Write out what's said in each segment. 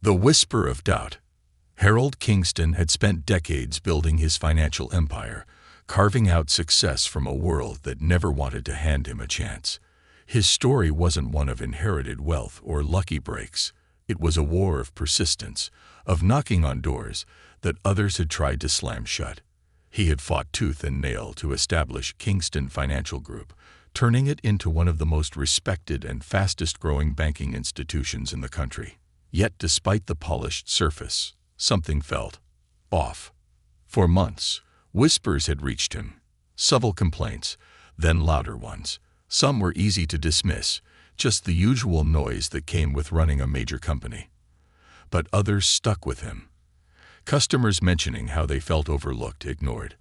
The whisper of doubt. Harold Kingston had spent decades building his financial empire, carving out success from a world that never wanted to hand him a chance. His story wasn't one of inherited wealth or lucky breaks. It was a war of persistence, of knocking on doors that others had tried to slam shut. He had fought tooth and nail to establish Kingston Financial Group, turning it into one of the most respected and fastest-growing banking institutions in the country. Yet despite the polished surface, something felt off. For months, whispers had reached him, subtle complaints, then louder ones. Some were easy to dismiss, just the usual noise that came with running a major company. But others stuck with him. Customers mentioning how they felt overlooked, ignored.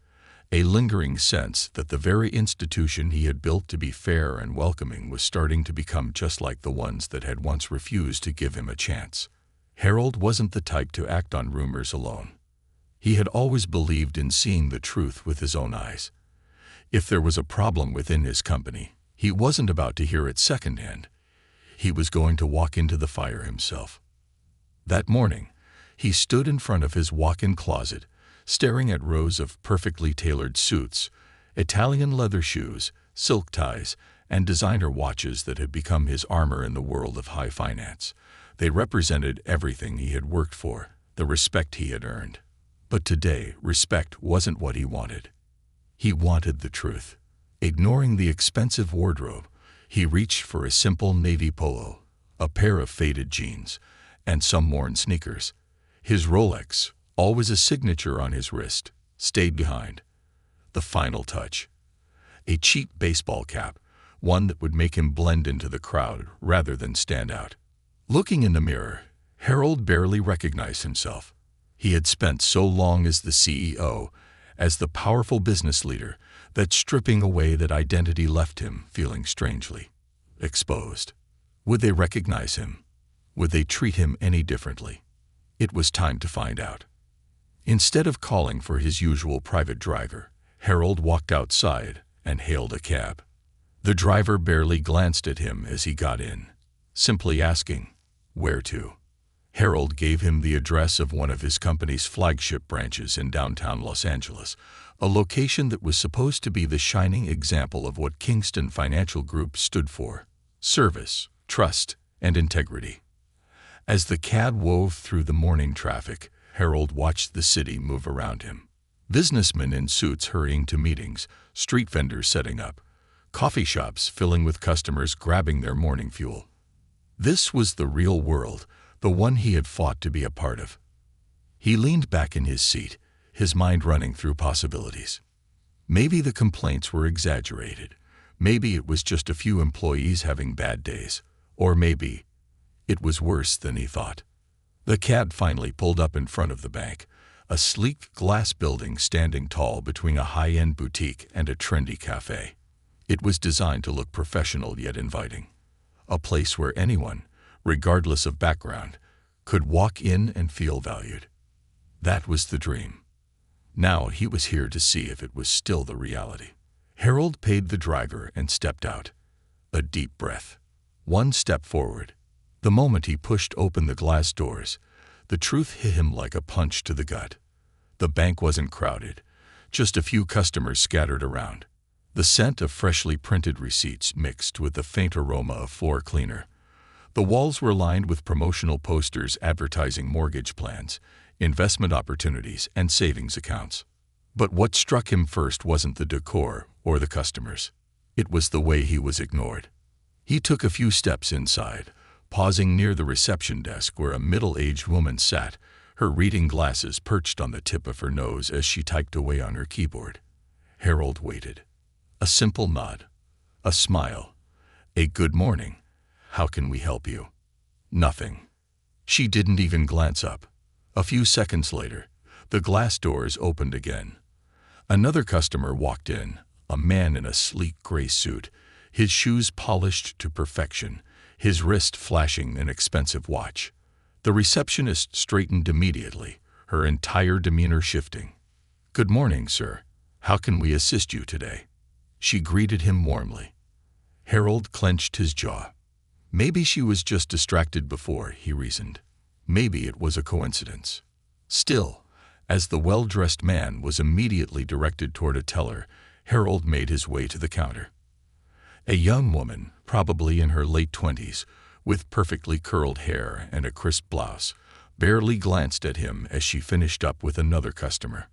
A lingering sense that the very institution he had built to be fair and welcoming was starting to become just like the ones that had once refused to give him a chance. Harold wasn't the type to act on rumors alone. He had always believed in seeing the truth with his own eyes. If there was a problem within his company, he wasn't about to hear it secondhand. He was going to walk into the fire himself. That morning, he stood in front of his walk-in closet, staring at rows of perfectly tailored suits, Italian leather shoes, silk ties, and designer watches that had become his armor in the world of high finance. They represented everything he had worked for, the respect he had earned. But today, respect wasn't what he wanted. He wanted the truth. Ignoring the expensive wardrobe, he reached for a simple navy polo, a pair of faded jeans, and some worn sneakers. His Rolex, always a signature on his wrist, stayed behind. The final touch. A cheap baseball cap, one that would make him blend into the crowd rather than stand out. Looking in the mirror, Harold barely recognized himself. He had spent so long as the CEO, as the powerful business leader, that stripping away that identity left him feeling strangely exposed. Would they recognize him? Would they treat him any differently? It was time to find out. Instead of calling for his usual private driver, Harold walked outside and hailed a cab. The driver barely glanced at him as he got in, simply asking, "Where to?" Harold gave him the address of one of his company's flagship branches in downtown Los Angeles, a location that was supposed to be the shining example of what Kingston Financial Group stood for: service, trust, and integrity. As the cab wove through the morning traffic, Harold watched the city move around him. Businessmen in suits hurrying to meetings, street vendors setting up, coffee shops filling with customers grabbing their morning fuel. This was the real world, the one he had fought to be a part of. He leaned back in his seat, his mind running through possibilities. Maybe the complaints were exaggerated. Maybe it was just a few employees having bad days. Or maybe it was worse than he thought. The cab finally pulled up in front of the bank, a sleek glass building standing tall between a high-end boutique and a trendy cafe. It was designed to look professional yet inviting. A place where anyone, regardless of background, could walk in and feel valued. That was the dream. Now he was here to see if it was still the reality. Harold paid the driver and stepped out. A deep breath. One step forward. The moment he pushed open the glass doors, the truth hit him like a punch to the gut. The bank wasn't crowded, just a few customers scattered around. The scent of freshly printed receipts mixed with the faint aroma of floor cleaner. The walls were lined with promotional posters advertising mortgage plans, investment opportunities, and savings accounts. But what struck him first wasn't the decor or the customers. It was the way he was ignored. He took a few steps inside, pausing near the reception desk where a middle-aged woman sat, her reading glasses perched on the tip of her nose as she typed away on her keyboard. Harold waited. A simple nod, a smile, a "Good morning. How can we help you?" Nothing. She didn't even glance up. A few seconds later, the glass doors opened again. Another customer walked in, a man in a sleek gray suit, his shoes polished to perfection, his wrist flashing an expensive watch. The receptionist straightened immediately, her entire demeanor shifting. "Good morning, sir. How can we assist you today?" She greeted him warmly. Harold clenched his jaw. Maybe she was just distracted before, he reasoned. Maybe it was a coincidence. Still, as the well-dressed man was immediately directed toward a teller, Harold made his way to the counter. A young woman, probably in her late 20s, with perfectly curled hair and a crisp blouse, barely glanced at him as she finished up with another customer.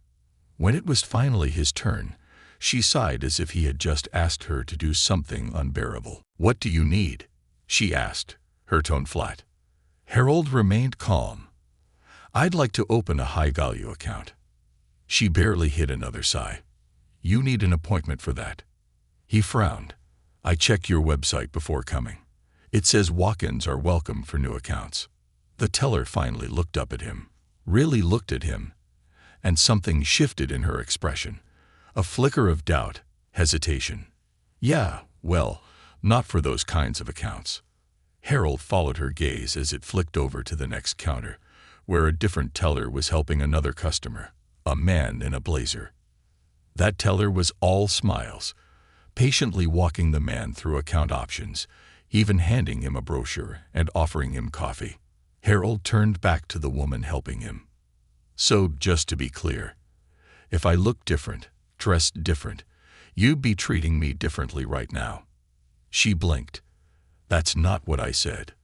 When it was finally his turn, she sighed as if he had just asked her to do something unbearable. "What do you need?" she asked, her tone flat. Harold remained calm. "I'd like to open a high-value account." She barely hid another sigh. "You need an appointment for that." He frowned. "I checked your website before coming. It says walk-ins are welcome for new accounts." The teller finally looked up at him, really looked at him, and something shifted in her expression. A flicker of doubt, hesitation. "Yeah, well, not for those kinds of accounts." Harold followed her gaze as it flicked over to the next counter, where a different teller was helping another customer, a man in a blazer. That teller was all smiles, patiently walking the man through account options, even handing him a brochure and offering him coffee. Harold turned back to the woman helping him. "So, just to be clear, if I look different, dressed different, you'd be treating me differently right now." She blinked. "That's not what I said.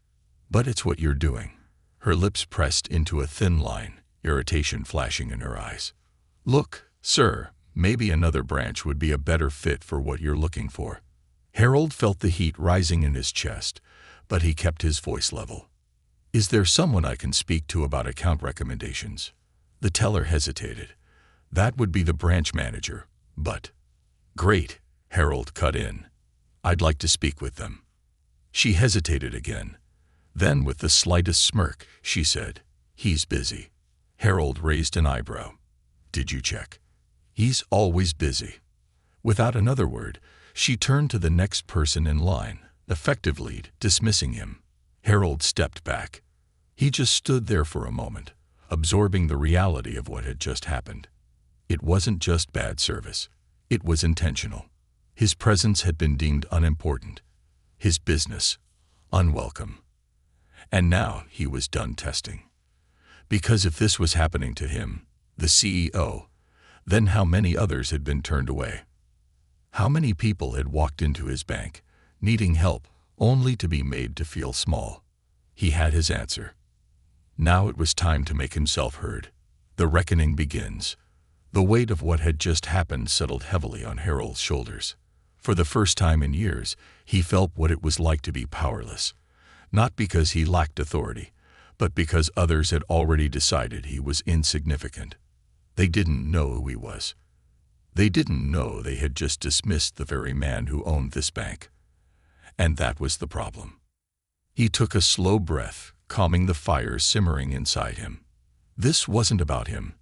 But it's what you're doing." Her lips pressed into a thin line, irritation flashing in her eyes. "Look, sir, maybe another branch would be a better fit for what you're looking for." Harold felt the heat rising in his chest, but he kept his voice level. "Is there someone I can speak to about account recommendations?" The teller hesitated. "That would be the branch manager, but—" "Great," Harold cut in. "I'd like to speak with them." She hesitated again. Then, with the slightest smirk, she said, "He's busy." Harold raised an eyebrow. "Did you check?" "He's always busy." Without another word, she turned to the next person in line, effectively dismissing him. Harold stepped back. He just stood there for a moment, absorbing the reality of what had just happened. It wasn't just bad service. It was intentional. His presence had been deemed unimportant. His business, unwelcome. And now he was done testing. Because if this was happening to him, the CEO, then how many others had been turned away? How many people had walked into his bank, needing help, only to be made to feel small? He had his answer. Now it was time to make himself heard. The reckoning begins. The weight of what had just happened settled heavily on Harold's shoulders. For the first time in years, he felt what it was like to be powerless. Not because he lacked authority, but because others had already decided he was insignificant. They didn't know who he was. They didn't know they had just dismissed the very man who owned this bank. And that was the problem. He took a slow breath, calming the fire simmering inside him. This wasn't about him.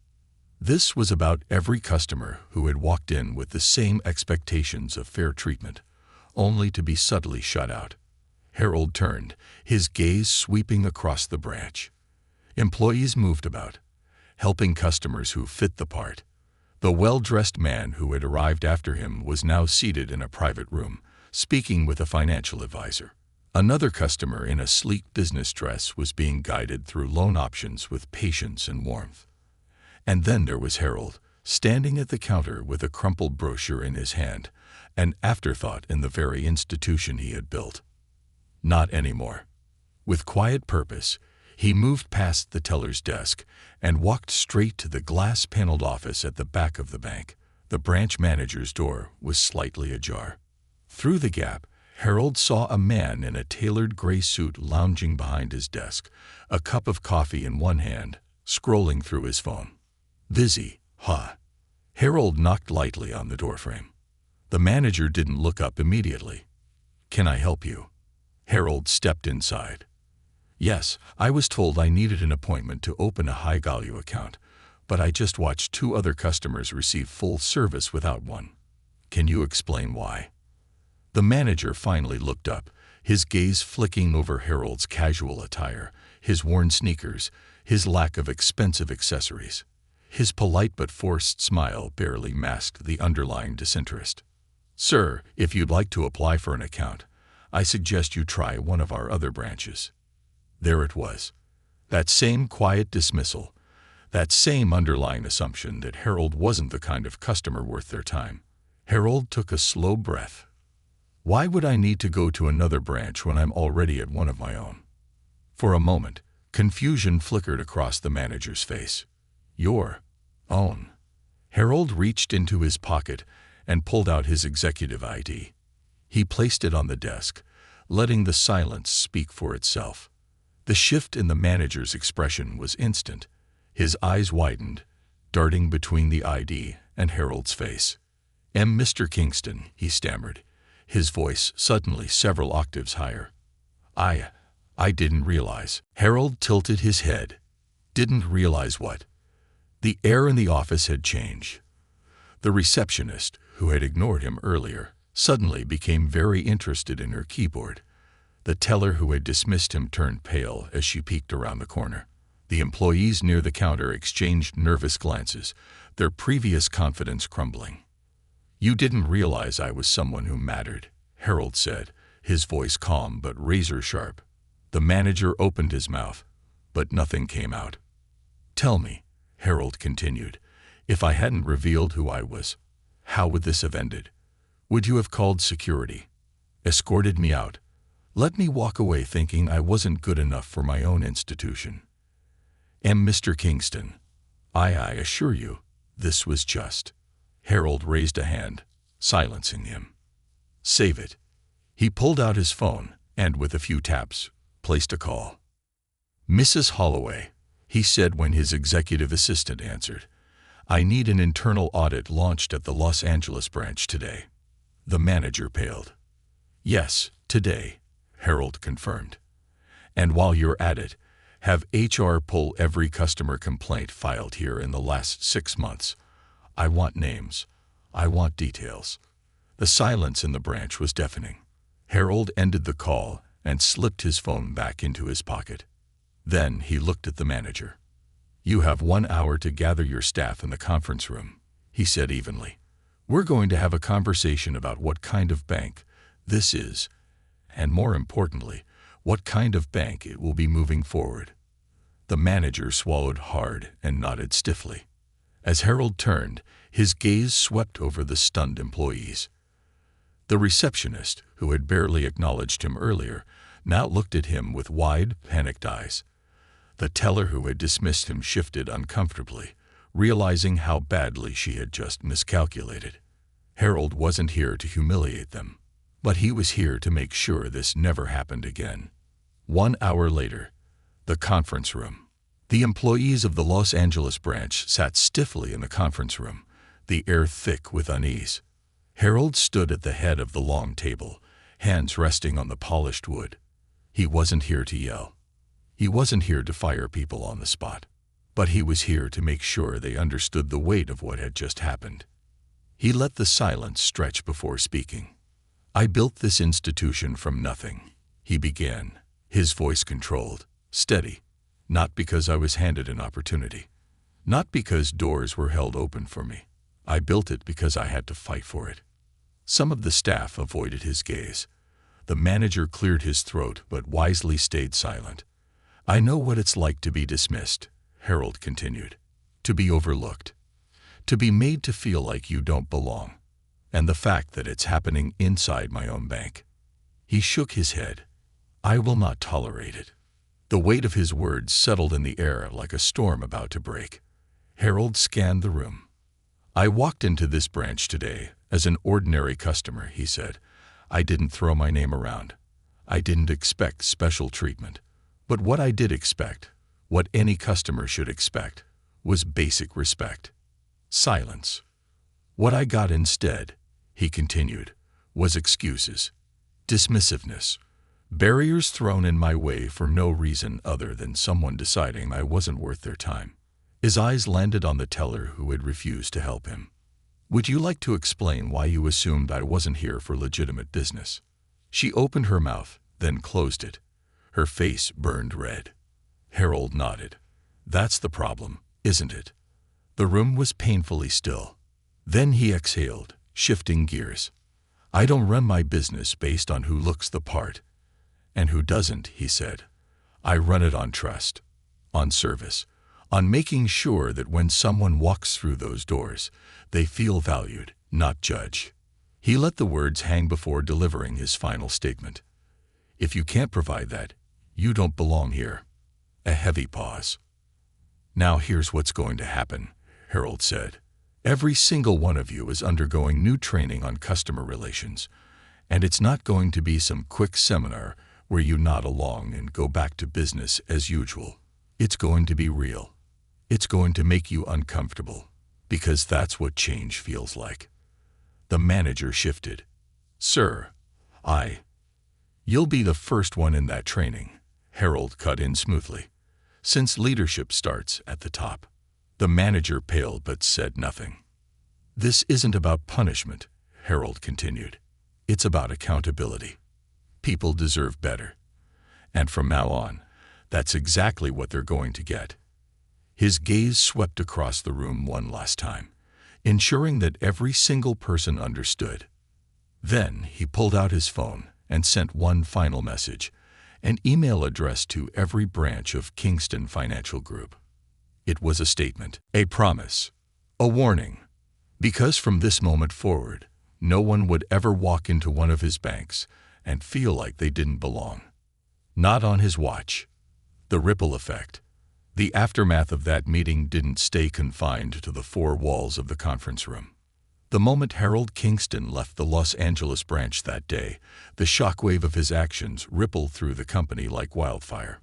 This was about every customer who had walked in with the same expectations of fair treatment, only to be subtly shut out. Harold turned, his gaze sweeping across the branch. Employees moved about, helping customers who fit the part. The well-dressed man who had arrived after him was now seated in a private room, speaking with a financial advisor. Another customer in a sleek business dress was being guided through loan options with patience and warmth. And then there was Harold, standing at the counter with a crumpled brochure in his hand, an afterthought in the very institution he had built. Not anymore. With quiet purpose, he moved past the teller's desk and walked straight to the glass-paneled office at the back of the bank. The branch manager's door was slightly ajar. Through the gap, Harold saw a man in a tailored gray suit lounging behind his desk, a cup of coffee in one hand, scrolling through his phone. "Busy, huh?" Harold knocked lightly on the doorframe. The manager didn't look up immediately. "Can I help you?" Harold stepped inside. "Yes, I was told I needed an appointment to open a high-value account, but I just watched 2 other customers receive full service without one. Can you explain why?" The manager finally looked up, his gaze flicking over Harold's casual attire, his worn sneakers, his lack of expensive accessories. His polite but forced smile barely masked the underlying disinterest. "Sir, if you'd like to apply for an account, I suggest you try one of our other branches." There it was. That same quiet dismissal, that same underlying assumption that Harold wasn't the kind of customer worth their time. Harold took a slow breath. Why would I need to go to another branch when I'm already at one of my own? For a moment, confusion flickered across the manager's face. Your own. Harold reached into his pocket and pulled out his executive ID. He placed it on the desk, letting the silence speak for itself. The shift in the manager's expression was instant. His eyes widened, darting between the ID and Harold's face. Mr. Kingston," he stammered, his voice suddenly several octaves higher. I didn't realize." Harold tilted his head. Didn't realize what? The air in the office had changed. The receptionist, who had ignored him earlier, suddenly became very interested in her keyboard. The teller who had dismissed him turned pale as she peeked around the corner. The employees near the counter exchanged nervous glances, their previous confidence crumbling. "You didn't realize I was someone who mattered," Harold said, his voice calm but razor-sharp. The manager opened his mouth, but nothing came out. "Tell me," Harold continued, "if I hadn't revealed who I was, how would this have ended? Would you have called security? Escorted me out? Let me walk away thinking I wasn't good enough for my own institution? Mr. Kingston, I assure you, this was just." Harold raised a hand, silencing him. "Save it." He pulled out his phone and, with a few taps, placed a call. "Mrs. Holloway," he said when his executive assistant answered, "I need an internal audit launched at the Los Angeles branch today." The manager paled. "Yes, today," Harold confirmed. "And while you're at it, have HR pull every customer complaint filed here in the last 6 months. I want names. I want details." The silence in the branch was deafening. Harold ended the call and slipped his phone back into his pocket. Then he looked at the manager. "You have 1 hour to gather your staff in the conference room," he said evenly. "We're going to have a conversation about what kind of bank this is, and more importantly, what kind of bank it will be moving forward." The manager swallowed hard and nodded stiffly. As Harold turned, his gaze swept over the stunned employees. The receptionist, who had barely acknowledged him earlier, now looked at him with wide, panicked eyes. The teller who had dismissed him shifted uncomfortably, realizing how badly she had just miscalculated. Harold wasn't here to humiliate them, but he was here to make sure this never happened again. 1 hour later, the conference room. The employees of the Los Angeles branch sat stiffly in the conference room, the air thick with unease. Harold stood at the head of the long table, hands resting on the polished wood. He wasn't here to yell. He wasn't here to fire people on the spot. But he was here to make sure they understood the weight of what had just happened. He let the silence stretch before speaking. "I built this institution from nothing," he began, his voice controlled, steady. "Not because I was handed an opportunity. Not because doors were held open for me. I built it because I had to fight for it." Some of the staff avoided his gaze. The manager cleared his throat but wisely stayed silent. "I know what it's like to be dismissed," Harold continued. "To be overlooked. To be made to feel like you don't belong. And the fact that it's happening inside my own bank." He shook his head. "I will not tolerate it." The weight of his words settled in the air like a storm about to break. Harold scanned the room. "I walked into this branch today as an ordinary customer," he said. "I didn't throw my name around. I didn't expect special treatment. But what I did expect, what any customer should expect, was basic respect." Silence. "What I got instead," he continued, "was excuses, dismissiveness, barriers thrown in my way for no reason other than someone deciding I wasn't worth their time." His eyes landed on the teller who had refused to help him. "Would you like to explain why you assumed I wasn't here for legitimate business?" She opened her mouth, then closed it. Her face burned red. Harold nodded. "That's the problem, isn't it?" The room was painfully still. Then he exhaled, shifting gears. "I don't run my business based on who looks the part and who doesn't," he said. "I run it on trust. on service, on making sure that when someone walks through those doors, they feel valued, not judged. He let the words hang before delivering his final statement. If you can't provide that, you don't belong here. A heavy pause. Now here's what's going to happen, Harold said. Every single one of you is undergoing new training on customer relations, and it's not going to be some quick seminar where you nod along and go back to business as usual. It's going to be real. It's going to make you uncomfortable, because that's what change feels like. The manager shifted. Sir, You'll be the first one in that training, Harold cut in smoothly. Since leadership starts at the top. The manager paled but said nothing. This isn't about punishment, Harold continued. It's about accountability. People deserve better. And from now on, that's exactly what they're going to get. His gaze swept across the room one last time, ensuring that every single person understood. Then he pulled out his phone and sent one final message, an email addressed to every branch of Kingston Financial Group. It was a statement, a promise, a warning, because from this moment forward, no one would ever walk into one of his banks and feel like they didn't belong. Not on his watch. The ripple effect. The aftermath of that meeting didn't stay confined to the four walls of the conference room. The moment Harold Kingston left the Los Angeles branch that day, the shockwave of his actions rippled through the company like wildfire.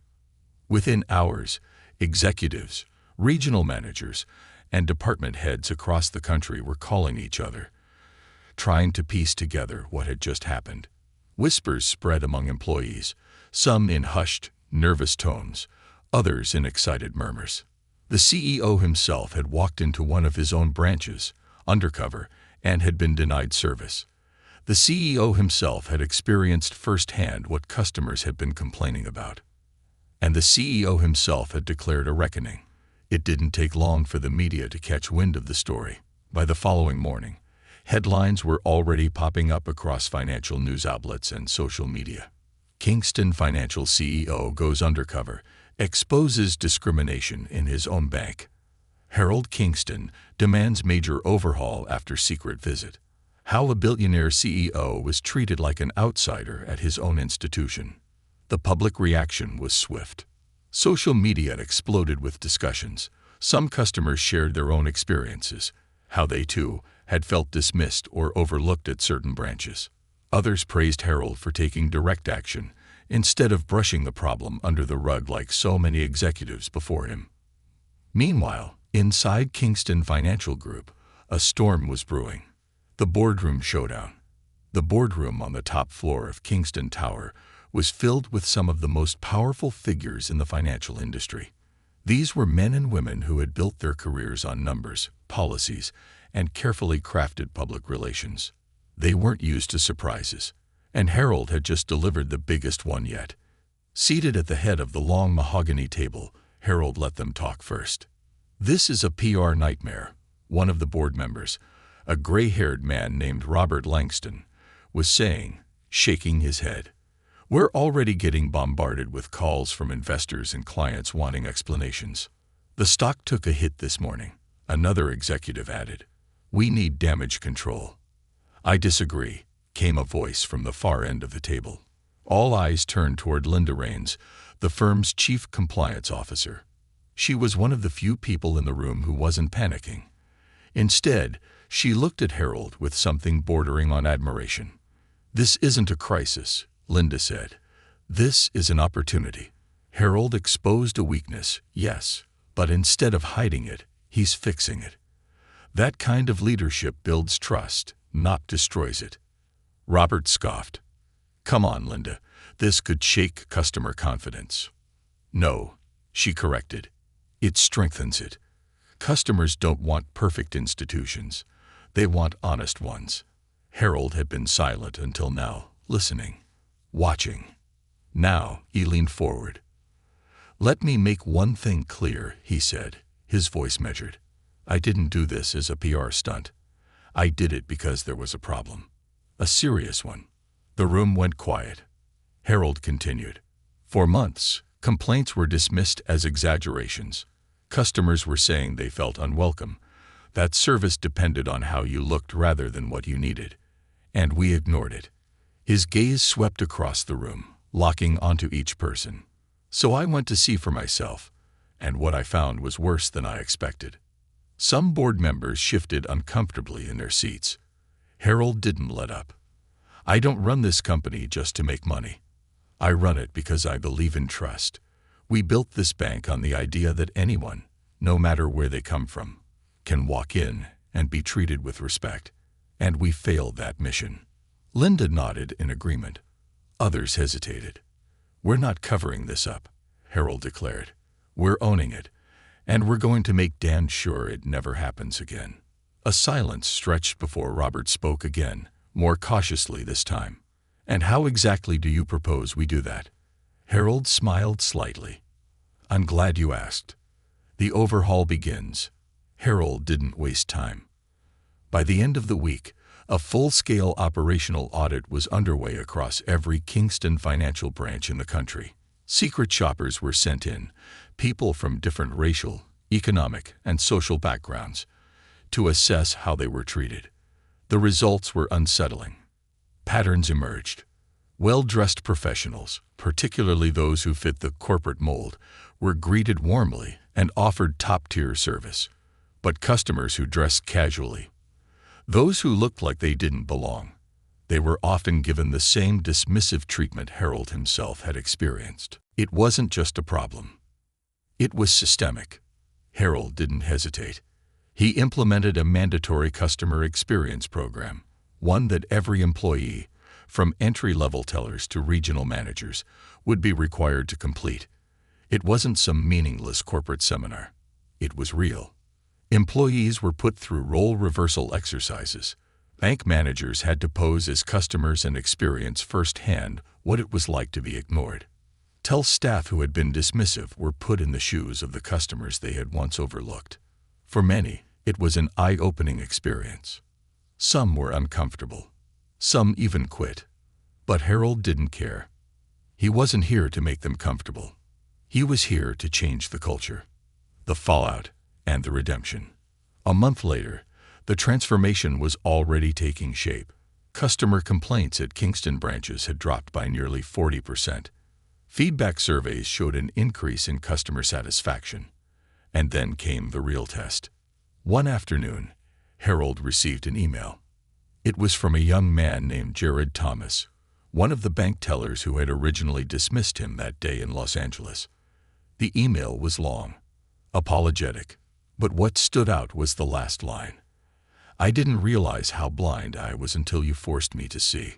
Within hours, executives, regional managers, and department heads across the country were calling each other, trying to piece together what had just happened. Whispers spread among employees, some in hushed, nervous tones, others in excited murmurs. The CEO himself had walked into one of his own branches, undercover, and had been denied service. The CEO himself had experienced firsthand what customers had been complaining about. And the CEO himself had declared a reckoning. It didn't take long for the media to catch wind of the story. By the following morning, headlines were already popping up across financial news outlets and social media. Kingston Financial CEO goes undercover, exposes discrimination in his own bank. Harold Kingston demands major overhaul after secret visit. How a billionaire CEO was treated like an outsider at his own institution. The public reaction was swift. Social media exploded with discussions. Some customers shared their own experiences, how they too had felt dismissed or overlooked at certain branches. Others praised Harold for taking direct action instead of brushing the problem under the rug like so many executives before him. Meanwhile, inside Kingston Financial Group, a storm was brewing. The boardroom showdown. The boardroom on the top floor of Kingston Tower was filled with some of the most powerful figures in the financial industry. These were men and women who had built their careers on numbers, policies, and carefully crafted public relations. They weren't used to surprises, and Harold had just delivered the biggest one yet. Seated at the head of the long mahogany table, Harold let them talk first. This is a PR nightmare, one of the board members, a gray-haired man named Robert Langston, was saying, shaking his head. We're already getting bombarded with calls from investors and clients wanting explanations. The stock took a hit this morning, another executive added. We need damage control. I disagree, came a voice from the far end of the table. All eyes turned toward Linda Raines, the firm's chief compliance officer. She was one of the few people in the room who wasn't panicking. Instead, she looked at Harold with something bordering on admiration. This isn't a crisis, Linda said. This is an opportunity. Harold exposed a weakness, yes, but instead of hiding it, he's fixing it. That kind of leadership builds trust, not destroys it. Robert scoffed. Come on, Linda, this could shake customer confidence. No, she corrected. It strengthens it. Customers don't want perfect institutions. They want honest ones. Harold had been silent until now, listening, watching. Now he leaned forward. Let me make one thing clear, he said, his voice measured. I didn't do this as a PR stunt. I did it because there was a problem. A serious one. The room went quiet. Harold continued. For months, Complaints were dismissed as exaggerations. Customers were saying they felt unwelcome, that service depended on how you looked rather than what you needed. And we ignored it. His gaze swept across the room, locking onto each person. So I went to see for myself, and what I found was worse than I expected. Some board members shifted uncomfortably in their seats. Harold didn't let up. I don't run this company just to make money. I run it because I believe in trust. We built this bank on the idea that anyone, no matter where they come from, can walk in and be treated with respect. And we failed that mission. Linda nodded in agreement. Others hesitated. We're not covering this up, Harold declared. We're owning it, and we're going to make damn sure it never happens again. A silence stretched before Robert spoke again, more cautiously this time. And how exactly do you propose we do that? Harold smiled slightly. I'm glad you asked. The overhaul begins. Harold didn't waste time. By the end of the week, a full-scale operational audit was underway across every Kingston financial branch in the country. Secret shoppers were sent in, people from different racial, economic, and social backgrounds, to assess how they were treated. The results were unsettling. Patterns emerged. Well-dressed professionals, particularly those who fit the corporate mold, were greeted warmly and offered top-tier service. But customers who dressed casually, those who looked like they didn't belong, they were often given the same dismissive treatment Harold himself had experienced. It wasn't just a problem. It was systemic. Harold didn't hesitate. He implemented a mandatory customer experience program, one that every employee, from entry-level tellers to regional managers, would be required to complete. It wasn't some meaningless corporate seminar. It was real. Employees were put through role reversal exercises. Bank managers had to pose as customers and experience firsthand what it was like to be ignored. Tell staff who had been dismissive were put in the shoes of the customers they had once overlooked. For many, it was an eye-opening experience. Some were uncomfortable. Some even quit. But Harold didn't care. He wasn't here to make them comfortable. He was here to change the culture, the fallout, and the redemption. A month later, the transformation was already taking shape. Customer complaints at Kingston branches had dropped by nearly 40%. Feedback surveys showed an increase in customer satisfaction. And then came the real test. One afternoon, Harold received an email. It was from a young man named Jared Thomas, one of the bank tellers who had originally dismissed him that day in Los Angeles. The email was long, apologetic, but what stood out was the last line. I didn't realize how blind I was until you forced me to see.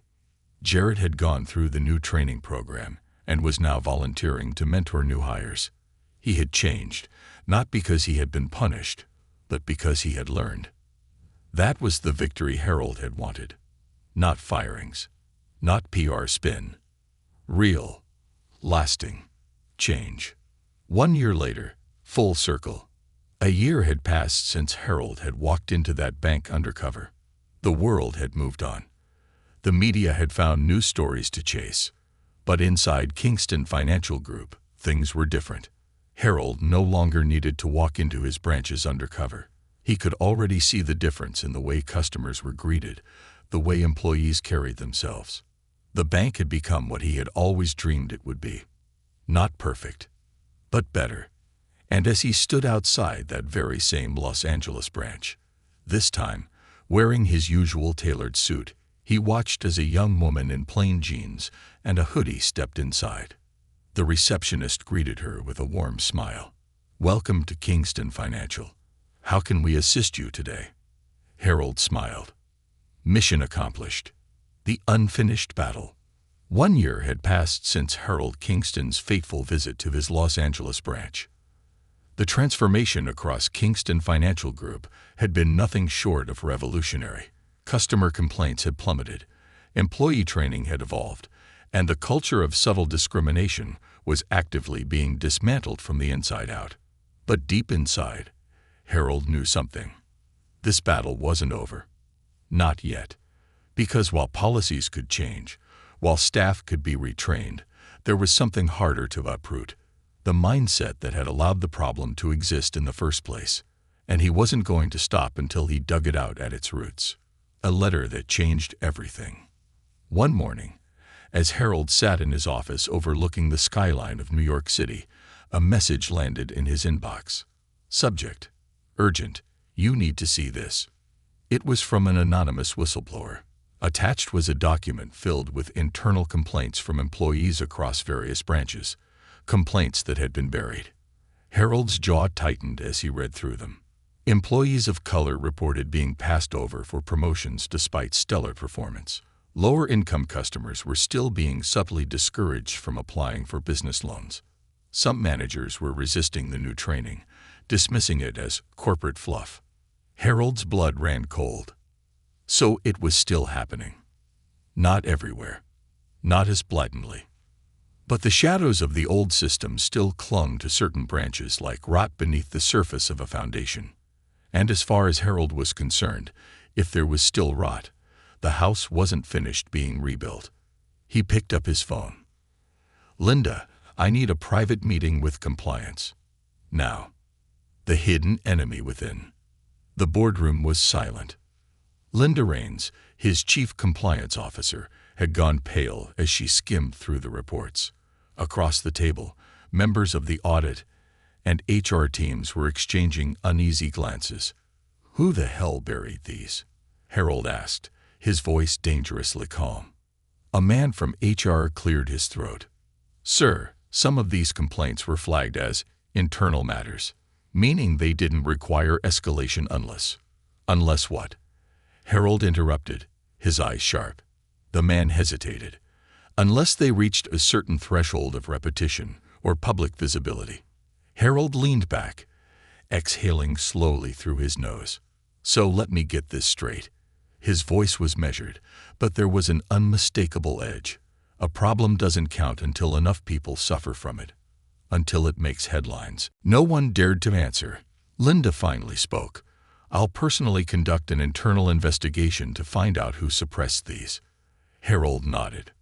Jared had gone through the new training program and was now volunteering to mentor new hires. He had changed, not because he had been punished, but because he had learned. That was the victory Harold had wanted. Not firings, not PR spin. Real, lasting change. 1 year later, full circle. A year had passed since Harold had walked into that bank undercover. The world had moved on. The media had found new stories to chase. But inside Kingston Financial Group, things were different. Harold no longer needed to walk into his branches undercover. He could already see the difference in the way customers were greeted, the way employees carried themselves. The bank had become what he had always dreamed it would be. Not perfect, but better. And as he stood outside that very same Los Angeles branch, this time, wearing his usual tailored suit, he watched as a young woman in plain jeans and a hoodie stepped inside. The receptionist greeted her with a warm smile. Welcome to Kingston Financial. How can we assist you today? Harold smiled. Mission accomplished. The unfinished battle. 1 year had passed since Harold Kingston's fateful visit to his Los Angeles branch. The transformation across Kingston Financial Group had been nothing short of revolutionary. Customer complaints had plummeted, employee training had evolved, and the culture of subtle discrimination was actively being dismantled from the inside out. But deep inside, Harold knew something. This battle wasn't over. Not yet. Because while policies could change, while staff could be retrained, there was something harder to uproot. the mindset that had allowed the problem to exist in the first place, and he wasn't going to stop until he dug it out at its roots. A letter that changed everything. One morning, as Harold sat in his office overlooking the skyline of New York City, a message landed in his inbox. Subject: urgent, you need to see this. It was from an anonymous whistleblower. Attached was a document filled with internal complaints from employees across various branches, complaints that had been buried. Harold's jaw tightened as he read through them. Employees of color reported being passed over for promotions despite stellar performance. Lower-income customers were still being subtly discouraged from applying for business loans. Some managers were resisting the new training, dismissing it as corporate fluff. Harold's blood ran cold. So it was still happening. Not everywhere. Not as blatantly. But the shadows of the old system still clung to certain branches like rot beneath the surface of a foundation. And as far as Harold was concerned, if there was still rot, the house wasn't finished being rebuilt. He picked up his phone. "Linda, I need a private meeting with compliance. Now." The hidden enemy within. The boardroom was silent. Linda Raines, his chief compliance officer, had gone pale as she skimmed through the reports. Across the table, members of the audit and HR teams were exchanging uneasy glances. "Who the hell buried these?" Harold asked, his voice dangerously calm. A man from HR cleared his throat. "Sir, some of these complaints were flagged as internal matters, meaning they didn't require escalation unless..." "Unless what?" Harold interrupted, his eyes sharp. The man hesitated. "Unless they reached a certain threshold of repetition or public visibility." Harold leaned back, exhaling slowly through his nose. "So let me get this straight." His voice was measured, but there was an unmistakable edge. A problem doesn't count until enough people suffer from it. Until it makes headlines. No one dared to answer. Linda finally spoke. "I'll personally conduct an internal investigation to find out who suppressed these." Harold nodded.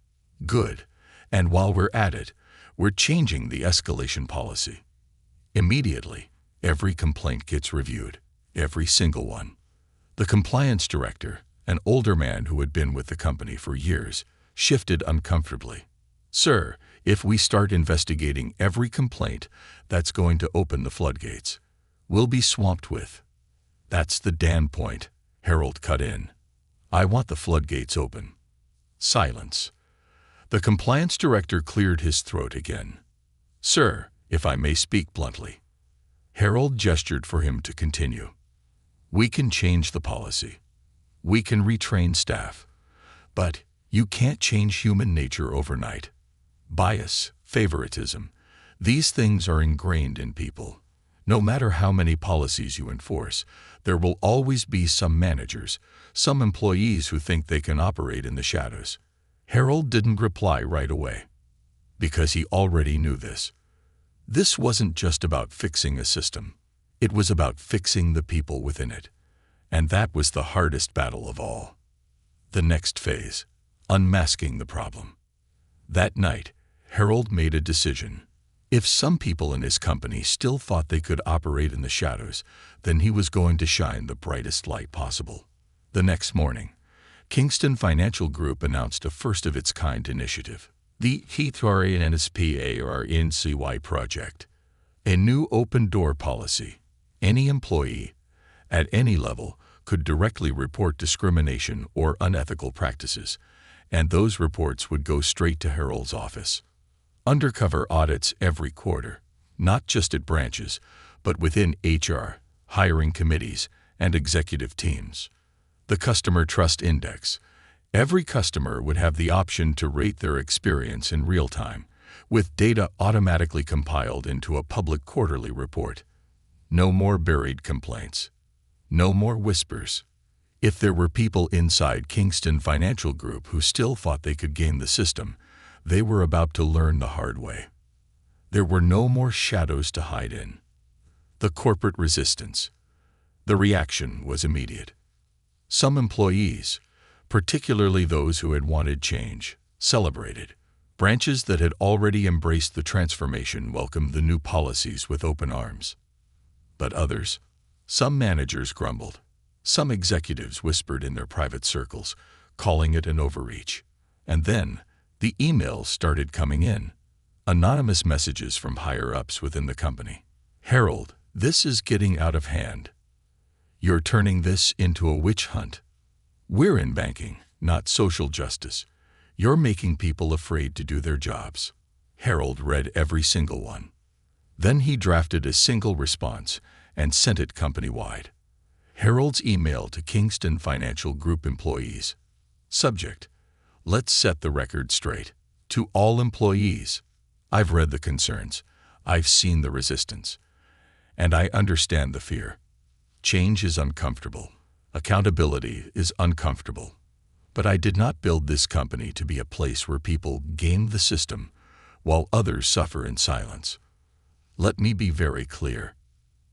"Good. And while we're at it, we're changing the escalation policy. Immediately, every complaint gets reviewed. Every single one." The compliance director, an older man who had been with the company for years, shifted uncomfortably. "Sir, if we start investigating every complaint, that's going to open the floodgates. We'll be swamped with..." "That's the damn point," Harold cut in. "I want the floodgates open." Silence. The compliance director cleared his throat again. "Sir, if I may speak bluntly." Harold gestured for him to continue. "We can change the policy. We can retrain staff. But you can't change human nature overnight. Bias, favoritism, these things are ingrained in people. No matter how many policies you enforce, there will always be some managers, some employees who think they can operate in the shadows." Harold didn't reply right away, because he already knew this. This wasn't just about fixing a system. It was about fixing the people within it. And that was the hardest battle of all. The next phase, unmasking the problem. That night, Harold made a decision. If some people in his company still thought they could operate in the shadows, then he was going to shine the brightest light possible. The next morning, Kingston Financial Group announced a first-of-its-kind initiative, the HRNSPARNCY project, a new open-door policy. Any employee, at any level, could directly report discrimination or unethical practices, and those reports would go straight to Harold's office. Undercover audits every quarter, not just at branches, but within HR, hiring committees, and executive teams. The Customer Trust Index. Every customer would have the option to rate their experience in real time, with data automatically compiled into a public quarterly report. No more buried complaints. No more whispers. If there were people inside Kingston Financial Group who still thought they could game the system, they were about to learn the hard way. There were no more shadows to hide in. The corporate resistance. The reaction was immediate. Some employees, particularly those who had wanted change, celebrated. Branches that had already embraced the transformation welcomed the new policies with open arms. But others, some managers grumbled. Some executives whispered in their private circles, calling it an overreach. And then, the emails started coming in. Anonymous messages from higher-ups within the company. "Harold, this is getting out of hand. You're turning this into a witch hunt. We're in banking, not social justice. You're making people afraid to do their jobs." Harold read every single one. Then he drafted a single response and sent it company-wide. Harold's email to Kingston Financial Group employees. Subject: "Let's set the record straight. To all employees, I've read the concerns, I've seen the resistance, and I understand the fear. Change is uncomfortable. Accountability is uncomfortable. But I did not build this company to be a place where people game the system while others suffer in silence. Let me be very clear.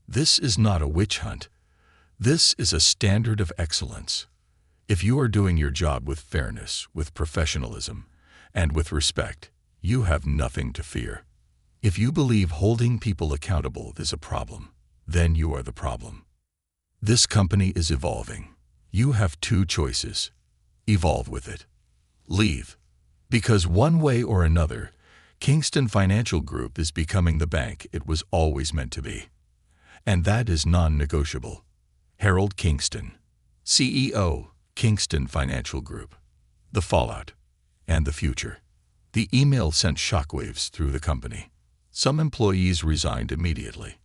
This is not a witch hunt. This is a standard of excellence. If you are doing your job with fairness, with professionalism, and with respect, you have nothing to fear. If you believe holding people accountable is a problem, then you are the problem. This company is evolving. You have two choices. Evolve with it. Leave. Because one way or another, Kingston Financial Group is becoming the bank it was always meant to be. And that is non-negotiable. Harold Kingston, CEO, Kingston Financial Group. The fallout and the future. The email sent shockwaves through the company. Some employees resigned immediately.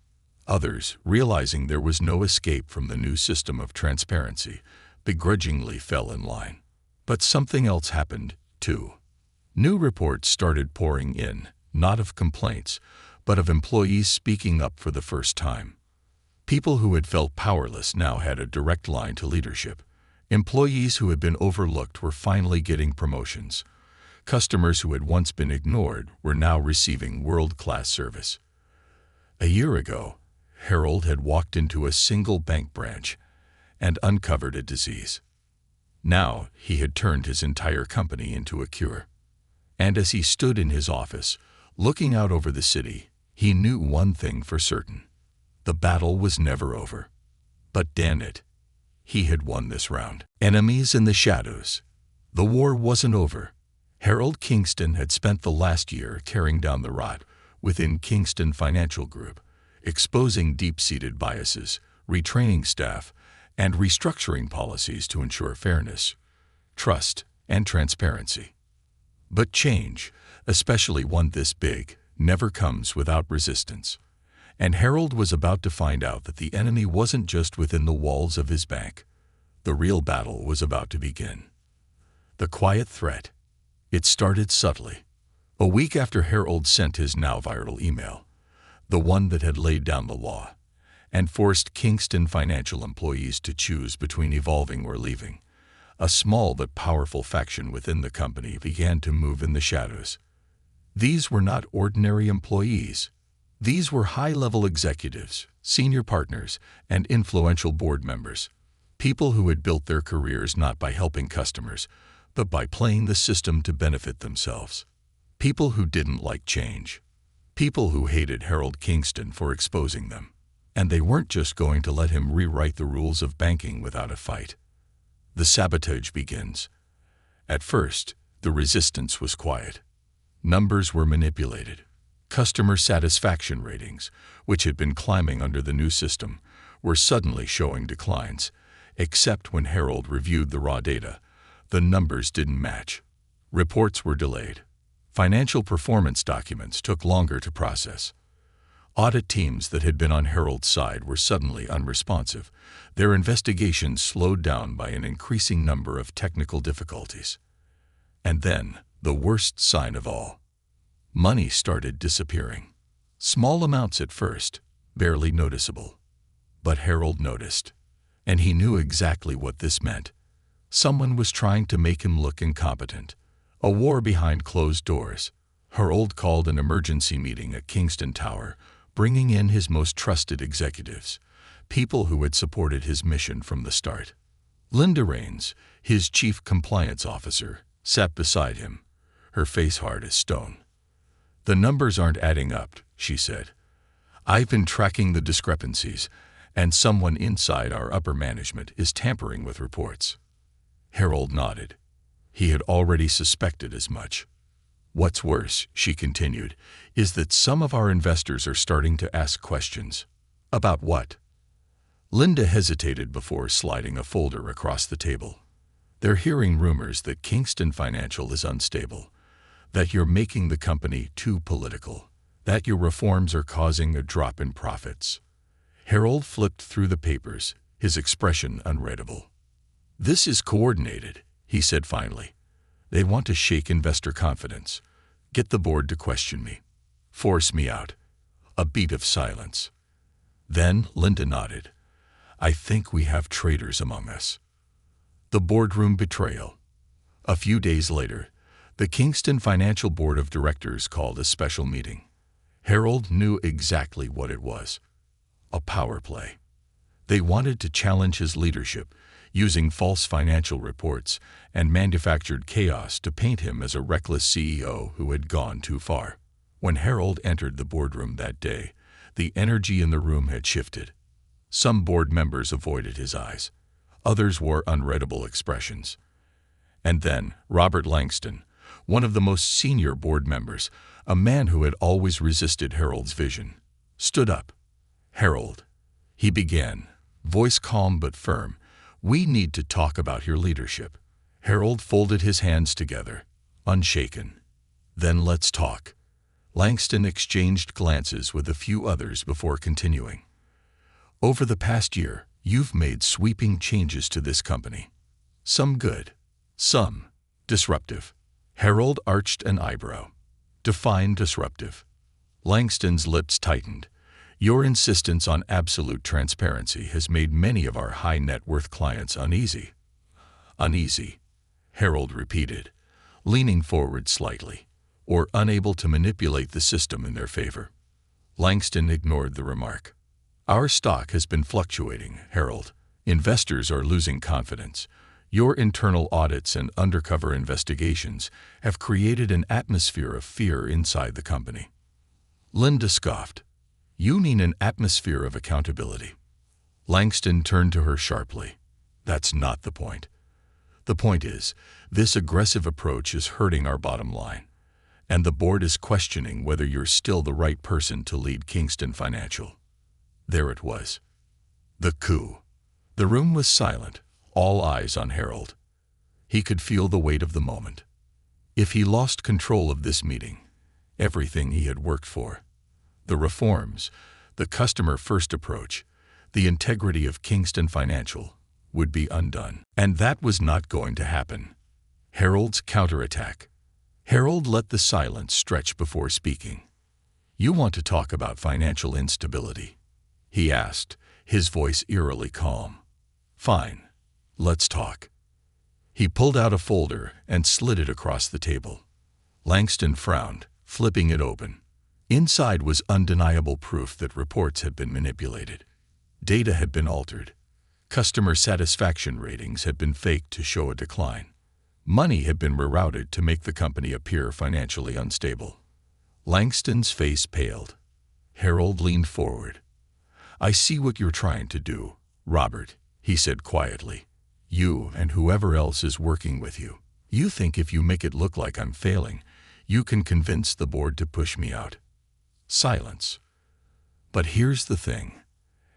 Others, realizing there was no escape from the new system of transparency, begrudgingly fell in line. But something else happened, too. New reports started pouring in, not of complaints, but of employees speaking up for the first time. People who had felt powerless now had a direct line to leadership. Employees who had been overlooked were finally getting promotions. Customers who had once been ignored were now receiving world-class service. A year ago, Harold had walked into a single bank branch and uncovered a disease. Now he had turned his entire company into a cure. And as he stood in his office, looking out over the city, he knew one thing for certain. The battle was never over. But damn it, he had won this round. Enemies in the shadows. The war wasn't over. Harold Kingston had spent the last year tearing down the rot within Kingston Financial Group, exposing deep-seated biases, retraining staff, and restructuring policies to ensure fairness, trust, and transparency. But change, especially one this big, never comes without resistance. And Harold was about to find out that the enemy wasn't just within the walls of his bank. The real battle was about to begin. The quiet threat. It started subtly. A week after Harold sent his now viral email, the one that had laid down the law, and forced Kingston Financial employees to choose between evolving or leaving, a small but powerful faction within the company began to move in the shadows. These were not ordinary employees. These were high-level executives, senior partners, and influential board members, people who had built their careers not by helping customers, but by playing the system to benefit themselves. People who didn't like change. People who hated Harold Kingston for exposing them. And they weren't just going to let him rewrite the rules of banking without a fight. The sabotage begins. At first, the resistance was quiet. Numbers were manipulated. Customer satisfaction ratings, which had been climbing under the new system, were suddenly showing declines, except when Harold reviewed the raw data. The numbers didn't match. Reports were delayed. Financial performance documents took longer to process. Audit teams that had been on Harold's side were suddenly unresponsive, their investigations slowed down by an increasing number of technical difficulties. And then, the worst sign of all. Money started disappearing. Small amounts at first, barely noticeable. But Harold noticed, and he knew exactly what this meant. Someone was trying to make him look incompetent. A war behind closed doors. Harold called an emergency meeting at Kingston Tower, bringing in his most trusted executives, people who had supported his mission from the start. Linda Raines, his chief compliance officer, sat beside him, her face hard as stone. "The numbers aren't adding up," she said. "I've been tracking the discrepancies, and someone inside our upper management is tampering with reports." Harold nodded. He had already suspected as much. "What's worse," she continued, "is that some of our investors are starting to ask questions." "About what?" Linda hesitated before sliding a folder across the table. "They're hearing rumors that Kingston Financial is unstable, that you're making the company too political, that your reforms are causing a drop in profits." Harold flipped through the papers, his expression unreadable. "This is coordinated," he said finally. "They want to shake investor confidence, get the board to question me, force me out." A beat of silence. Then Linda nodded. "I think we have traitors among us." The boardroom betrayal. A few days later, the Kingston Financial Board of Directors called a special meeting. Harold knew exactly what it was. A power play. They wanted to challenge his leadership, using false financial reports and manufactured chaos to paint him as a reckless CEO who had gone too far. When Harold entered the boardroom that day, the energy in the room had shifted. Some board members avoided his eyes. Others wore unreadable expressions. And then Robert Langston, one of the most senior board members, a man who had always resisted Harold's vision, stood up. "Harold," he began, voice calm but firm, "we need to talk about your leadership." Harold folded his hands together, unshaken. "Then let's talk." Langston exchanged glances with a few others before continuing. "Over the past year, you've made sweeping changes to this company. Some good, some disruptive." Harold arched an eyebrow. "Define disruptive." Langston's lips tightened. "Your insistence on absolute transparency has made many of our high net worth clients uneasy." "Uneasy," Harold repeated, leaning forward slightly, "or unable to manipulate the system in their favor." Langston ignored the remark. "Our stock has been fluctuating, Harold. Investors are losing confidence. Your internal audits and undercover investigations have created an atmosphere of fear inside the company." Linda scoffed. "You mean an atmosphere of accountability?" Langston turned to her sharply. "That's not the point. The point is, this aggressive approach is hurting our bottom line, and the board is questioning whether you're still the right person to lead Kingston Financial." There it was. The coup. The room was silent, all eyes on Harold. He could feel the weight of the moment. If he lost control of this meeting, everything he had worked for, the reforms, the customer-first approach, the integrity of Kingston Financial, would be undone. And that was not going to happen. Harold's counterattack. Harold let the silence stretch before speaking. "You want to talk about financial instability?" he asked, his voice eerily calm. "Fine. Let's talk." He pulled out a folder and slid it across the table. Langston frowned, flipping it open. Inside was undeniable proof that reports had been manipulated. Data had been altered. Customer satisfaction ratings had been faked to show a decline. Money had been rerouted to make the company appear financially unstable. Langston's face paled. Harold leaned forward. "I see what you're trying to do, Robert," he said quietly. "You and whoever else is working with you. You think if you make it look like I'm failing, you can convince the board to push me out." Silence. "But here's the thing."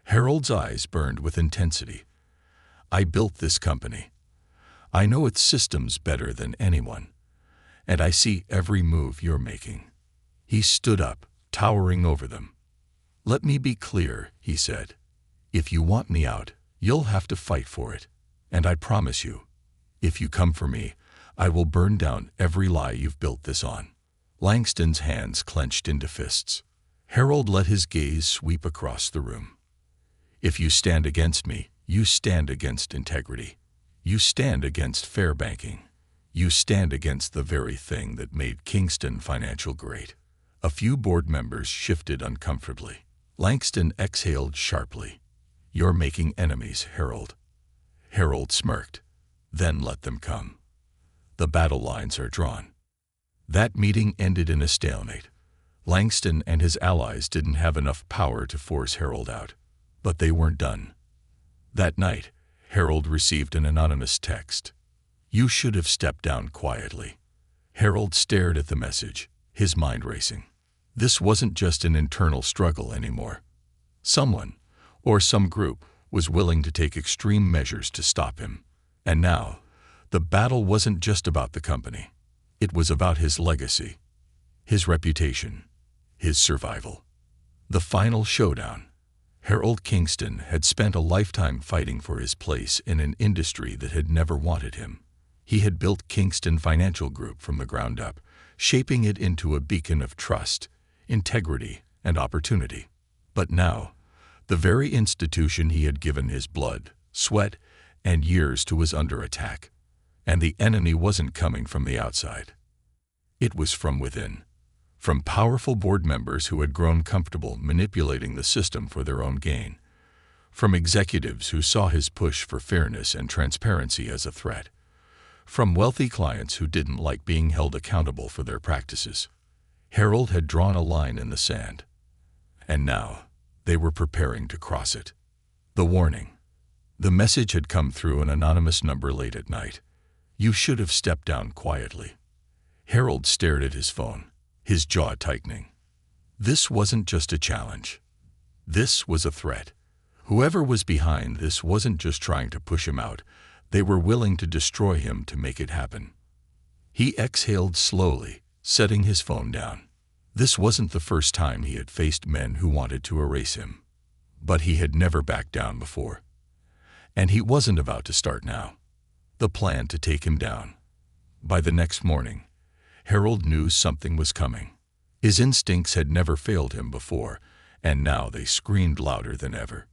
Harold's eyes burned with intensity. "I built this company. I know its systems better than anyone. And I see every move you're making." He stood up, towering over them. "Let me be clear," he said. "If you want me out, you'll have to fight for it. And I promise you, if you come for me, I will burn down every lie you've built this on." Langston's hands clenched into fists. Harold let his gaze sweep across the room. "If you stand against me, you stand against integrity. You stand against fair banking. You stand against the very thing that made Kingston Financial great." A few board members shifted uncomfortably. Langston exhaled sharply. "You're making enemies, Harold." Harold smirked. "Then let them come. The battle lines are drawn." That meeting ended in a stalemate. Langston and his allies didn't have enough power to force Harold out. But they weren't done. That night, Harold received an anonymous text. "You should have stepped down quietly." Harold stared at the message, his mind racing. This wasn't just an internal struggle anymore. Someone, or some group, was willing to take extreme measures to stop him. And now, the battle wasn't just about the company. It was about his legacy, his reputation, his survival. The final showdown. Harold Kingston had spent a lifetime fighting for his place in an industry that had never wanted him. He had built Kingston Financial Group from the ground up, shaping it into a beacon of trust, integrity, and opportunity. But now, the very institution he had given his blood, sweat, and years to was under attack. And the enemy wasn't coming from the outside. It was from within. From powerful board members who had grown comfortable manipulating the system for their own gain. From executives who saw his push for fairness and transparency as a threat. From wealthy clients who didn't like being held accountable for their practices. Harold had drawn a line in the sand. And now, they were preparing to cross it. The warning. The message had come through an anonymous number late at night. "You should have stepped down quietly." Harold stared at his phone, his jaw tightening. This wasn't just a challenge. This was a threat. Whoever was behind this wasn't just trying to push him out. They were willing to destroy him to make it happen. He exhaled slowly, setting his phone down. This wasn't the first time he had faced men who wanted to erase him. But he had never backed down before. And he wasn't about to start now. The plan to take him down. By the next morning, Harold knew something was coming. His instincts had never failed him before, and now they screamed louder than ever.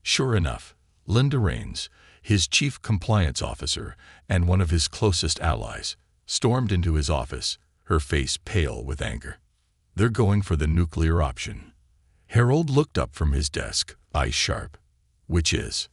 Sure enough, Linda Raines, his chief compliance officer and one of his closest allies, stormed into his office, her face pale with anger. "They're going for the nuclear option." Harold looked up from his desk, eyes sharp. "Which is?"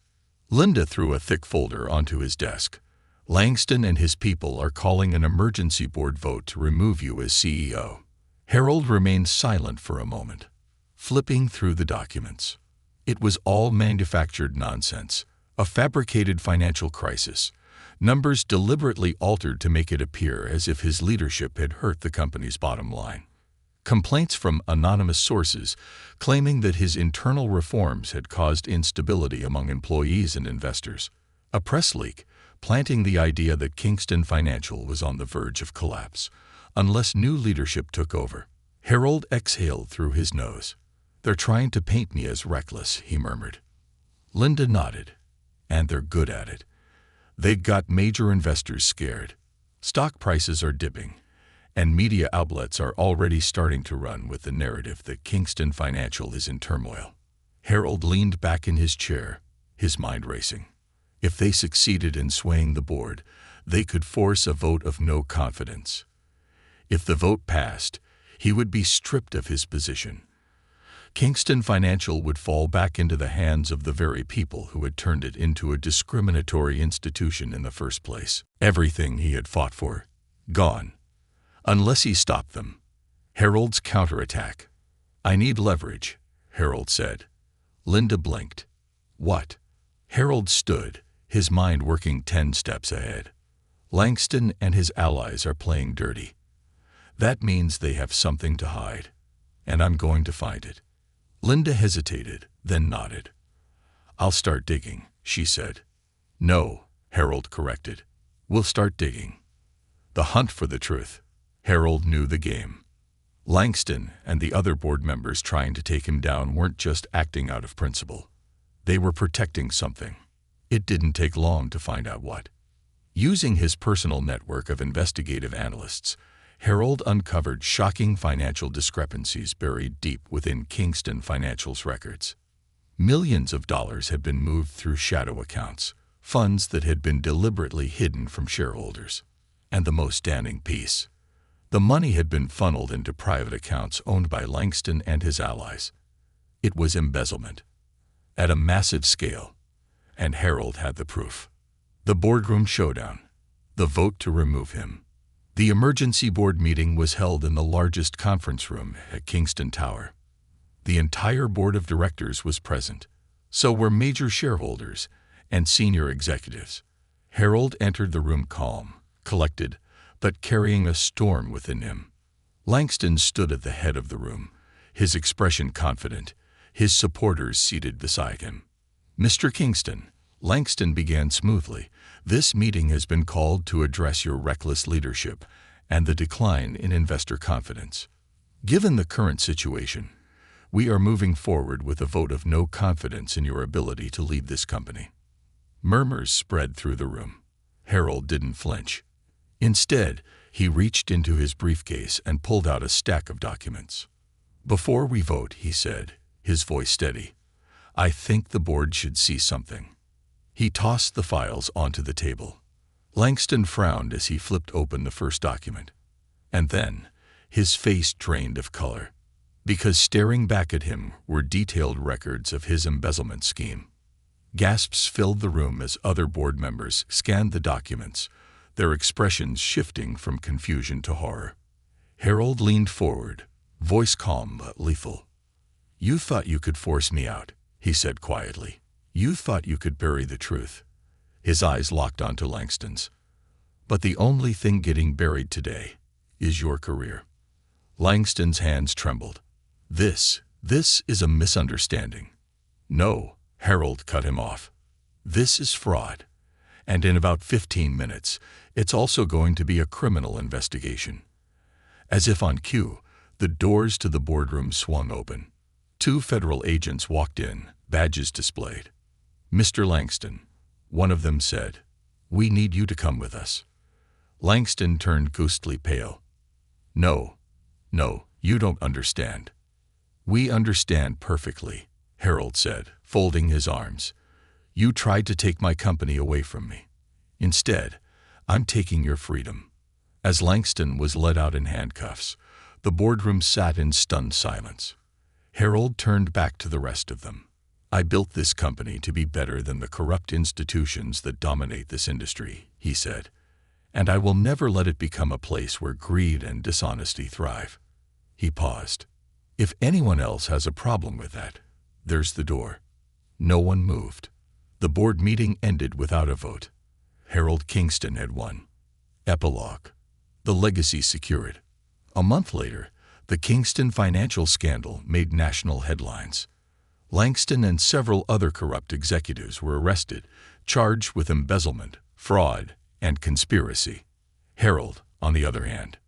Linda threw a thick folder onto his desk. "Langston and his people are calling an emergency board vote to remove you as CEO." Harold remained silent for a moment, flipping through the documents. It was all manufactured nonsense, a fabricated financial crisis, numbers deliberately altered to make it appear as if his leadership had hurt the company's bottom line. Complaints from anonymous sources claiming that his internal reforms had caused instability among employees and investors. A press leak planting the idea that Kingston Financial was on the verge of collapse, unless new leadership took over. Harold exhaled through his nose. "They're trying to paint me as reckless," he murmured. Linda nodded. "And they're good at it. They got major investors scared. Stock prices are dipping, and media outlets are already starting to run with the narrative that Kingston Financial is in turmoil." Harold leaned back in his chair, his mind racing. If they succeeded in swaying the board, they could force a vote of no confidence. If the vote passed, he would be stripped of his position. Kingston Financial would fall back into the hands of the very people who had turned it into a discriminatory institution in the first place. Everything he had fought for, gone. Unless he stopped them. Harold's counterattack. "I need leverage," Harold said. Linda blinked. "What?" Harold stood, his mind working 10 steps ahead. "Langston and his allies are playing dirty. That means they have something to hide. And I'm going to find it." Linda hesitated, then nodded. "I'll start digging," she said. "No," Harold corrected. "We'll start digging." The hunt for the truth. Harold knew the game. Langston and the other board members trying to take him down weren't just acting out of principle. They were protecting something. It didn't take long to find out what. Using his personal network of investigative analysts, Harold uncovered shocking financial discrepancies buried deep within Kingston Financial's records. Millions of dollars had been moved through shadow accounts, funds that had been deliberately hidden from shareholders. And the most damning piece: the money had been funneled into private accounts owned by Langston and his allies. It was embezzlement. At a massive scale. And Harold had the proof. The boardroom showdown. The vote to remove him. The emergency board meeting was held in the largest conference room at Kingston Tower. The entire board of directors was present. So were major shareholders and senior executives. Harold entered the room calm, collected, but carrying a storm within him. Langston stood at the head of the room, his expression confident, his supporters seated beside him. "Mr. Kingston," Langston began smoothly, "this meeting has been called to address your reckless leadership and the decline in investor confidence. Given the current situation, we are moving forward with a vote of no confidence in your ability to lead this company." Murmurs spread through the room. Harold didn't flinch. Instead, he reached into his briefcase and pulled out a stack of documents. "Before we vote," he said, his voice steady, "I think the board should see something." He tossed the files onto the table. Langston frowned as he flipped open the first document. And then, his face drained of color, because staring back at him were detailed records of his embezzlement scheme. Gasps filled the room as other board members scanned the documents, their expressions shifting from confusion to horror. Harold leaned forward, voice calm but lethal. "You thought you could force me out," he said quietly. "You thought you could bury the truth." His eyes locked onto Langston's. "But the only thing getting buried today is your career." Langston's hands trembled. This is a misunderstanding." "No," Harold cut him off. "This is fraud. And in about 15 minutes, it's also going to be a criminal investigation." As if on cue, the doors to the boardroom swung open. 2 federal agents walked in, badges displayed. "Mr. Langston," one of them said, "we need you to come with us." Langston turned ghostly pale. No, you don't understand." "We understand perfectly," Harold said, folding his arms. "You tried to take my company away from me. Instead, I'm taking your freedom." As Langston was led out in handcuffs, the boardroom sat in stunned silence. Harold turned back to the rest of them. "I built this company to be better than the corrupt institutions that dominate this industry," he said, "and I will never let it become a place where greed and dishonesty thrive." He paused. "If anyone else has a problem with that, there's the door." No one moved. The board meeting ended without a vote. Harold Kingston had won. Epilogue. The legacy secured. A month later, the Kingston financial scandal made national headlines. Langston and several other corrupt executives were arrested, charged with embezzlement, fraud, and conspiracy. Harold, on the other hand,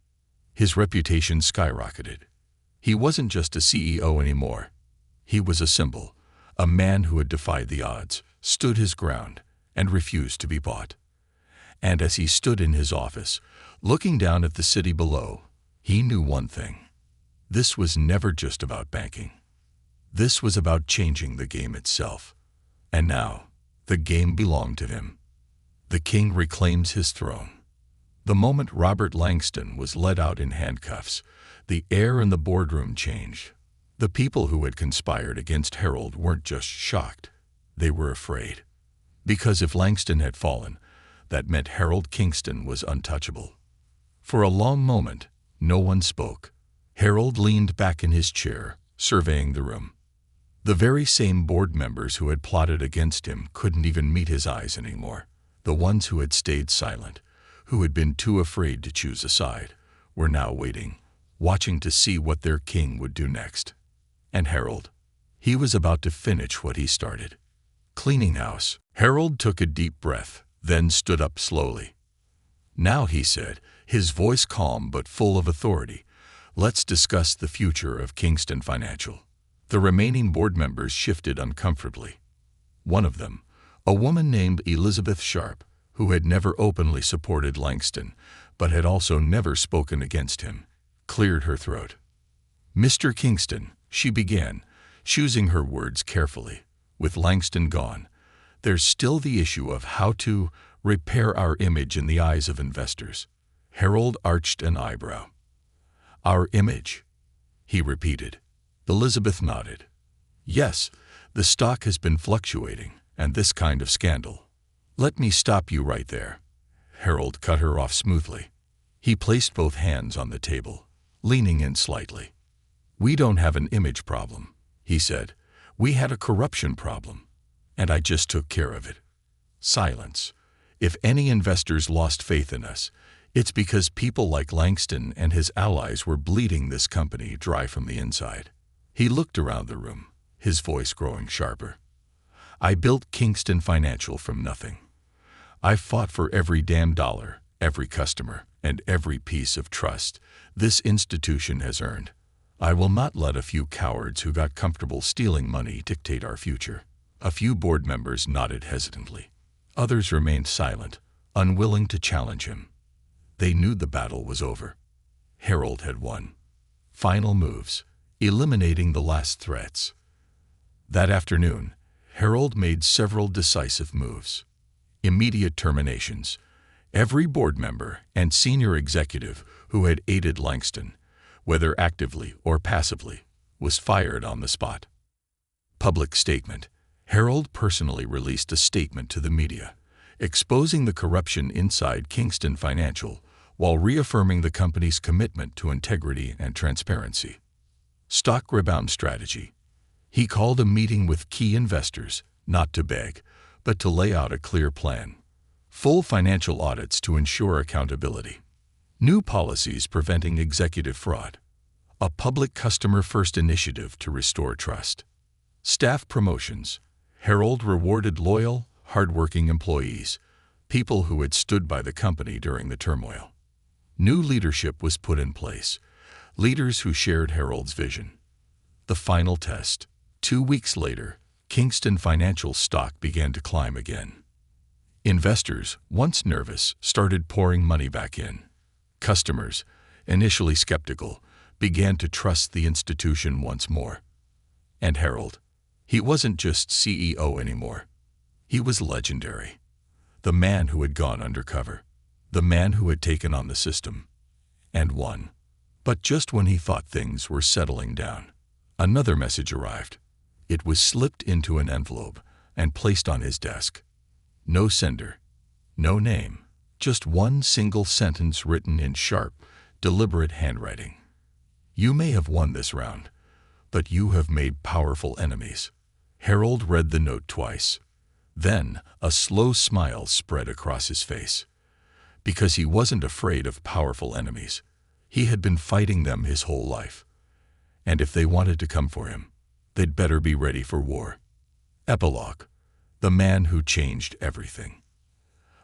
his reputation skyrocketed. He wasn't just a CEO anymore. He was a symbol, a man who had defied the odds, stood his ground, and refused to be bought. And as he stood in his office, looking down at the city below, he knew one thing. This was never just about banking. This was about changing the game itself. And now, the game belonged to him. The king reclaims his throne. The moment Robert Langston was led out in handcuffs, the air in the boardroom changed. The people who had conspired against Harold weren't just shocked. They were afraid. Because if Langston had fallen, that meant Harold Kingston was untouchable. For a long moment, no one spoke. Harold leaned back in his chair, surveying the room. The very same board members who had plotted against him couldn't even meet his eyes anymore. The ones who had stayed silent, who had been too afraid to choose a side, were now waiting, watching to see what their king would do next. And Harold, he was about to finish what he started. Cleaning house. Harold took a deep breath, then stood up slowly. "Now," he said, his voice calm but full of authority, "let's discuss the future of Kingston Financial." The remaining board members shifted uncomfortably. One of them, a woman named Elizabeth Sharp, who had never openly supported Langston, but had also never spoken against him, cleared her throat. "Mr. Kingston," she began, choosing her words carefully, "with Langston gone, there's still the issue of how to repair our image in the eyes of investors." Harold arched an eyebrow. "Our image," he repeated. Elizabeth nodded. "Yes, the stock has been fluctuating, and this kind of scandal." "Let me stop you right there." Harold cut her off smoothly. He placed both hands on the table, leaning in slightly. "We don't have an image problem," he said. "We had a corruption problem, and I just took care of it." Silence. If any investors lost faith in us, it's because people like Langston and his allies were bleeding this company dry from the inside. He looked around the room, his voice growing sharper. "I built Kingston Financial from nothing. I fought for every damn dollar, every customer, and every piece of trust this institution has earned. I will not let a few cowards who got comfortable stealing money dictate our future." A few board members nodded hesitantly. Others remained silent, unwilling to challenge him. They knew the battle was over. Harold had won. Final moves, eliminating the last threats. That afternoon, Harold made several decisive moves. Immediate terminations. Every board member and senior executive who had aided Langston, whether actively or passively, was fired on the spot. Public statement. Harold personally released a statement to the media, exposing the corruption inside Kingston Financial while reaffirming the company's commitment to integrity and transparency. Stock rebound strategy. He called a meeting with key investors, not to beg, but to lay out a clear plan. Full financial audits to ensure accountability. New policies preventing executive fraud. A public customer-first initiative to restore trust. Staff promotions. Harold rewarded loyal, hard-working employees, people who had stood by the company during the turmoil. New leadership was put in place, leaders who shared Harold's vision. The final test. 2 weeks later, Kingston Financial stock began to climb again. Investors, once nervous, started pouring money back in. Customers, initially skeptical, began to trust the institution once more. And Harold, he wasn't just CEO anymore. He was legendary. The man who had gone undercover. The man who had taken on the system. And won. But just when he thought things were settling down, another message arrived. It was slipped into an envelope and placed on his desk. No sender, no name, just one single sentence written in sharp, deliberate handwriting. "You may have won this round, but you have made powerful enemies." Harold read the note twice. Then a slow smile spread across his face. Because he wasn't afraid of powerful enemies. He had been fighting them his whole life. And if they wanted to come for him, they'd better be ready for war. Epilogue. The man who changed everything.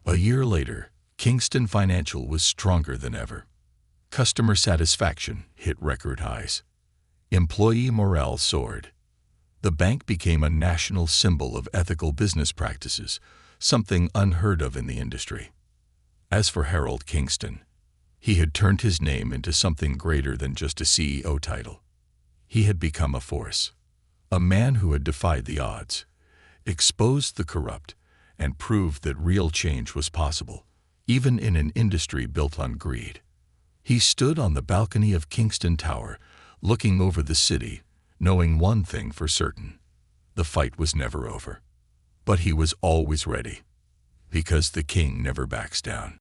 A year later, Kingston Financial was stronger than ever. Customer satisfaction hit record highs. Employee morale soared. The bank became a national symbol of ethical business practices, something unheard of in the industry. As for Harold Kingston, he had turned his name into something greater than just a CEO title. He had become a force, a man who had defied the odds, exposed the corrupt, and proved that real change was possible, even in an industry built on greed. He stood on the balcony of Kingston Tower, looking over the city, knowing one thing for certain: the fight was never over. But he was always ready, because the king never backs down.